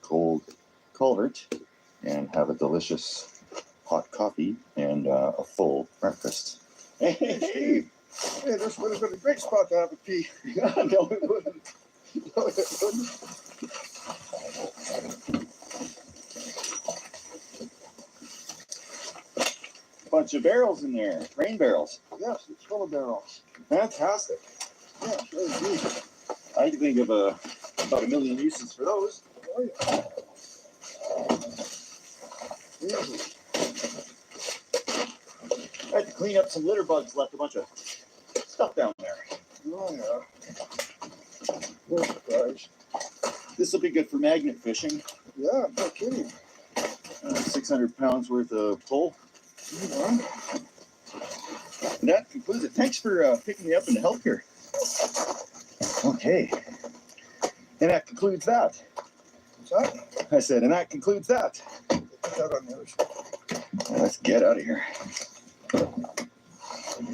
cold culvert and have a delicious hot coffee and a full breakfast. Hey, this would have been a great spot to have a pee. No, it wouldn't. No, it wouldn't. Bunch of barrels in there, rain barrels. Yes, it's full of barrels. Fantastic. Yeah, sure indeed. I can think of about a million uses for those. Oh, yeah. Easy. I had to clean up some litter bugs, left a bunch of stuff down there. Oh, yeah. No surprise. This will be good for magnet fishing. Yeah, no kidding. 600 pounds worth of pull. Yeah. And that concludes it. Thanks for picking me up in the help here. Okay. And that concludes that. What's that? I said, and that concludes that. Put that on yours. Let's get out of here.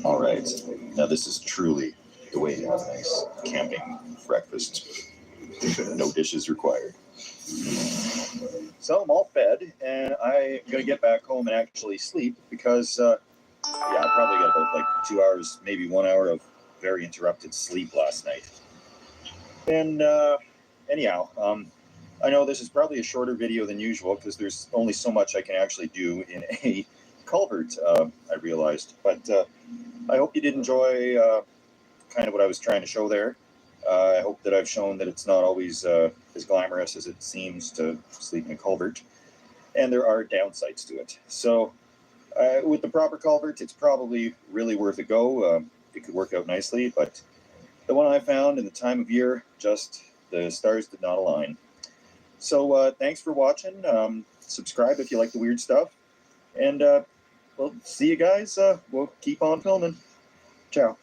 All right. Now this is truly the way to have a nice camping breakfast. No dishes required. So I'm all fed, and I'm going to get back home and actually sleep because, I probably got about like 2 hours, maybe 1 hour of very interrupted sleep last night. And anyhow, I know this is probably a shorter video than usual because there's only so much I can actually do in a culvert, I realized. But I hope you did enjoy kind of what I was trying to show there. I hope that I've shown that it's not always as glamorous as it seems to sleep in a culvert. And there are downsides to it. So with the proper culvert, it's probably really worth a go. It could work out nicely, but the one I found in the time of year, just the stars did not align. So thanks for watching. Subscribe if you like the weird stuff. And we'll see you guys. We'll keep on filming. Ciao.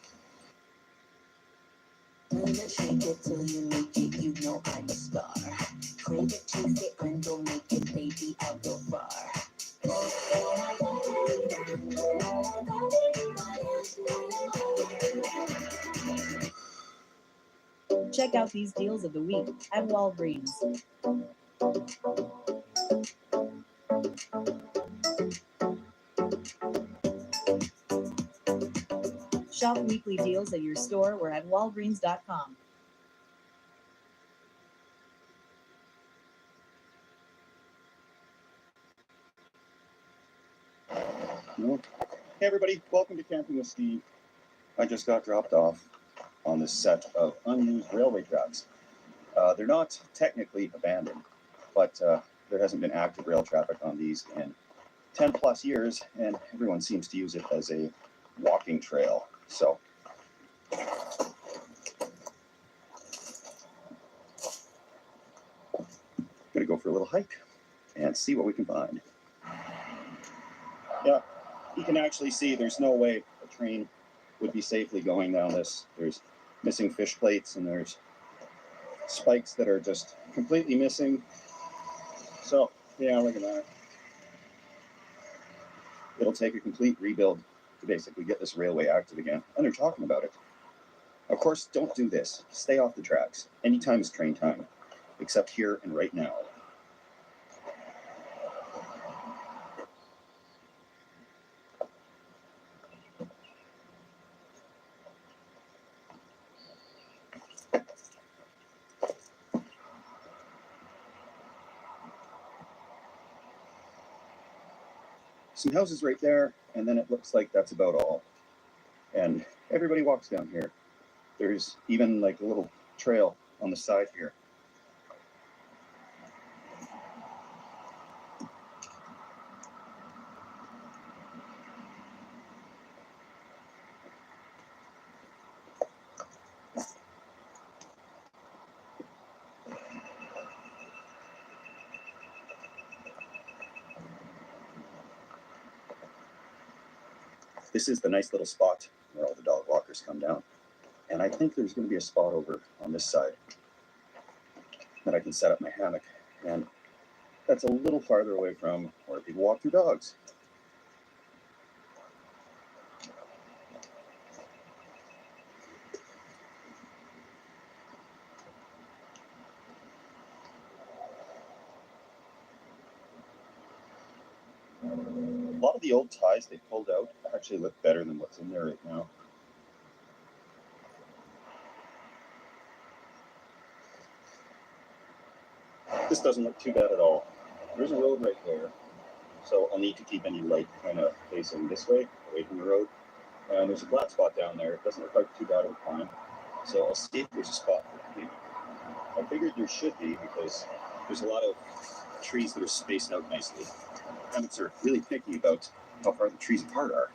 Shake it till you make it, you know I'm a star. Crave it, chase it, and don't make it, baby, I'll go far. Check out these deals of the week at Walgreens. Shop weekly deals at your store or at walgreens.com. Hey everybody, welcome to Camping with Steve. I just got dropped off on this set of unused railway tracks. They're not technically abandoned, but there hasn't been active rail traffic on these in 10 plus years, and everyone seems to use it as a walking trail. So gonna go for a little hike and see what we can find. Yeah, you can actually see there's no way a train would be safely going down this. There's missing fish plates and there's spikes that are just completely missing. So yeah, look at that. It'll take a complete rebuild to basically get this railway active again, and they're talking about it. Of course, don't do this. Stay off the tracks. Anytime is train time, except here and right now. Some houses right there, and then it looks like that's about all. And everybody walks down here. There's even like a little trail on the side here. This is the nice little spot where all the dog walkers come down. And I think there's going to be a spot over on this side that I can set up my hammock. And that's a little farther away from where people walk their dogs. A lot of the old ties they pulled out actually look better than what's in there right now. This doesn't look too bad at all. There's a road right there, so I'll need to keep any light kind of facing this way, away from the road. And there's a flat spot down there. It doesn't look like too bad of a climb, so I'll see if there's a spot for camping. I figured there should be because there's a lot of trees that are spaced out nicely. Hammocks are really picky about how far the trees apart are.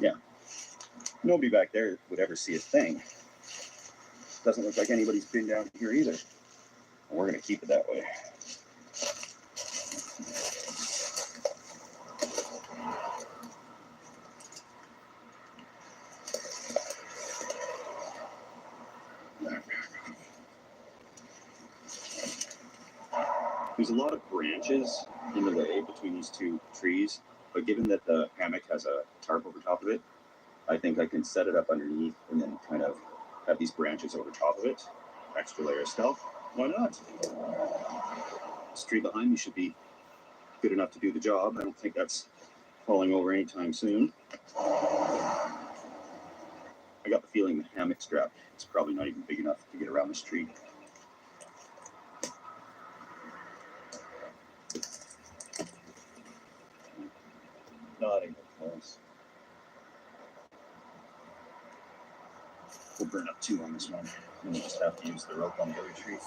Yeah, nobody back there would ever see a thing. Doesn't look like anybody's been down here either. And we're gonna keep it that way. There's a lot of branches in the way between these two trees, but given that the hammock has a tarp over top of it, I think I can set it up underneath and then kind of have these branches over top of it. Extra layer of stealth. Why not? This tree behind me should be good enough to do the job. I don't think that's falling over anytime soon. I got the feeling the hammock strap is probably not even big enough to get around this tree. Not even close. We'll burn up 2 on this one, and we'll just have to use the rope on the other tree.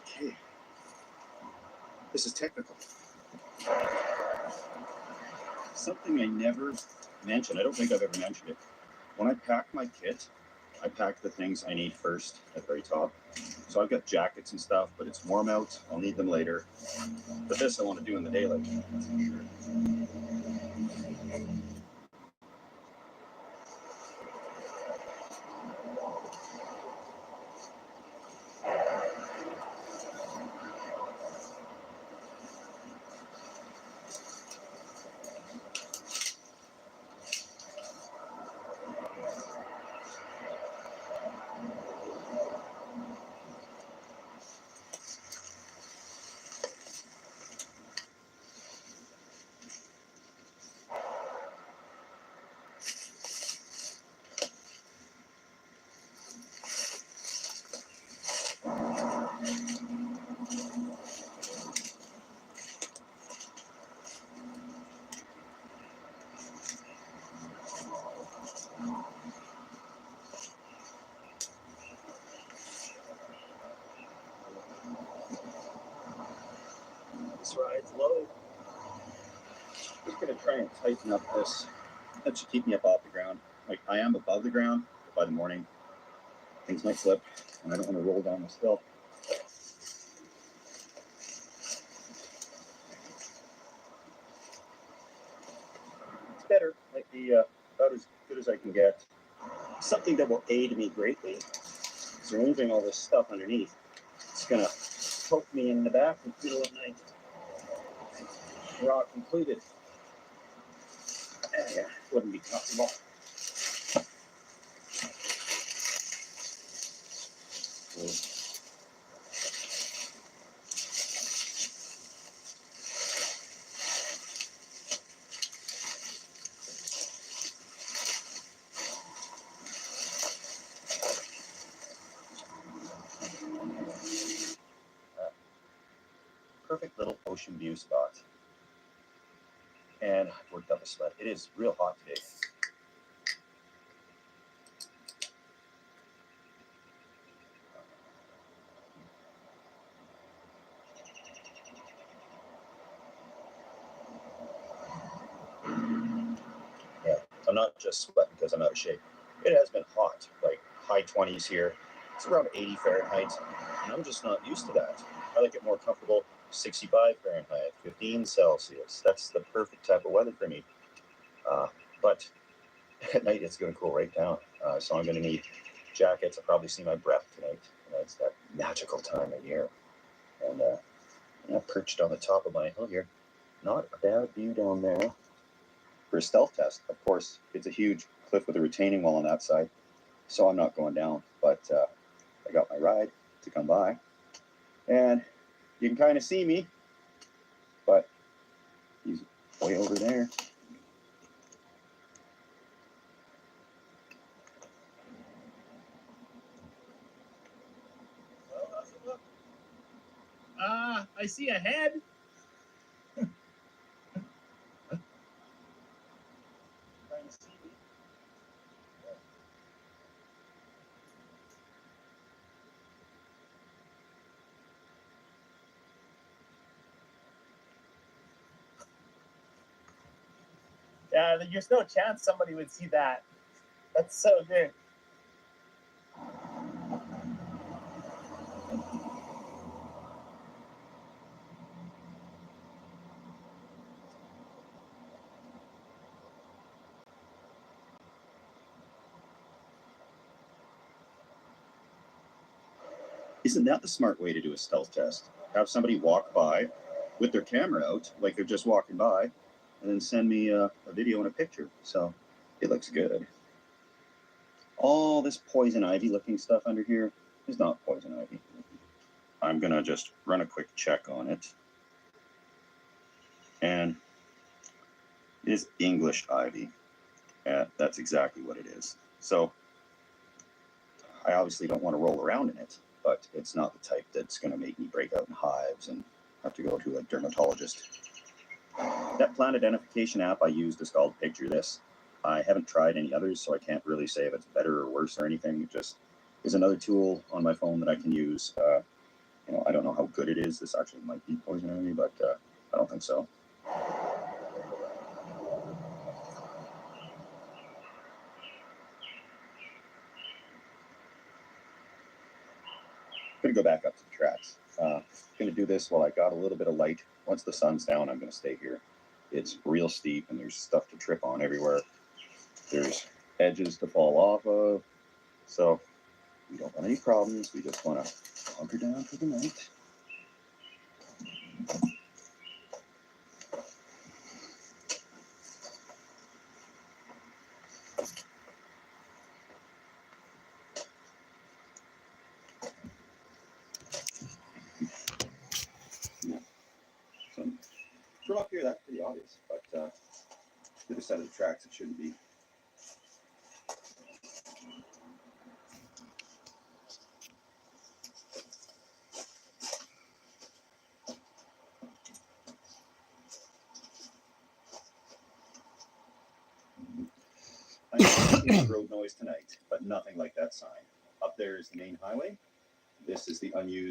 Okay. This is technical. Something I never mentioned, I don't think I've ever mentioned it. When I pack my kit, I pack the things I need first at the very top. So I've got jackets and stuff, but it's warm out. I'll need them later. But this I want to do in the daylight, that's for sure. This ride's low. Just gonna try and tighten up this. That should keep me up off the ground. Like I am above the ground, but by the morning things might slip, and I don't want to roll down this hill. It's better, might be about as good as I can get. Something that will aid me greatly is removing all this stuff underneath. It's gonna poke me in the back in the middle of the night. Rock included. Yeah, wouldn't be comfortable. Perfect little ocean view spot. And I've worked up a sweat. It is real hot today. Yeah, I'm not just sweat because I'm out of shape. It has been hot, like high 20s here. It's around 80 Fahrenheit, and I'm just not used to that. I like it more comfortable, 65 Fahrenheit, 15 Celsius. That's the perfect type of weather for me. But at night it's going to cool right down. So I'm going to need jackets. I'll probably see my breath tonight. It's that magical time of year. And perched on the top of my hill here. Not a bad view down there. For a stealth test, of course, it's a huge cliff with a retaining wall on that side. So I'm not going down. But I got my ride to come by. And you can kind of see me. But he's way over there. I see a head. Yeah, there's no chance somebody would see that. That's so good. Isn't that the smart way to do a stealth test? Have somebody walk by with their camera out, like they're just walking by, and then send me a video and a picture. So it looks good. All this poison ivy looking stuff under here is not poison ivy. I'm going to just run a quick check on it. And it is English ivy. That's exactly what it is. So I obviously don't want to roll around in it, but it's not the type that's going to make me break out in hives and have to go to a dermatologist. That plant identification app I used is called Picture This. I haven't tried any others, so I can't really say if it's better or worse or anything. It just is another tool on my phone that I can use. I don't know how good it is. This actually might be poison ivy, but I don't think so. I'm going to go back up to the tracks. Going to do this while I got a little bit of light. Once the sun's down, I'm going to stay here. It's real steep, and there's stuff to trip on everywhere. There's edges to fall off of. So we don't want any problems. We just want to hunker down for the night. So from up here, that's pretty obvious, but the other side of the tracks, it shouldn't be. I know road noise tonight, but nothing like that sign. Up there is the main highway. This is the unused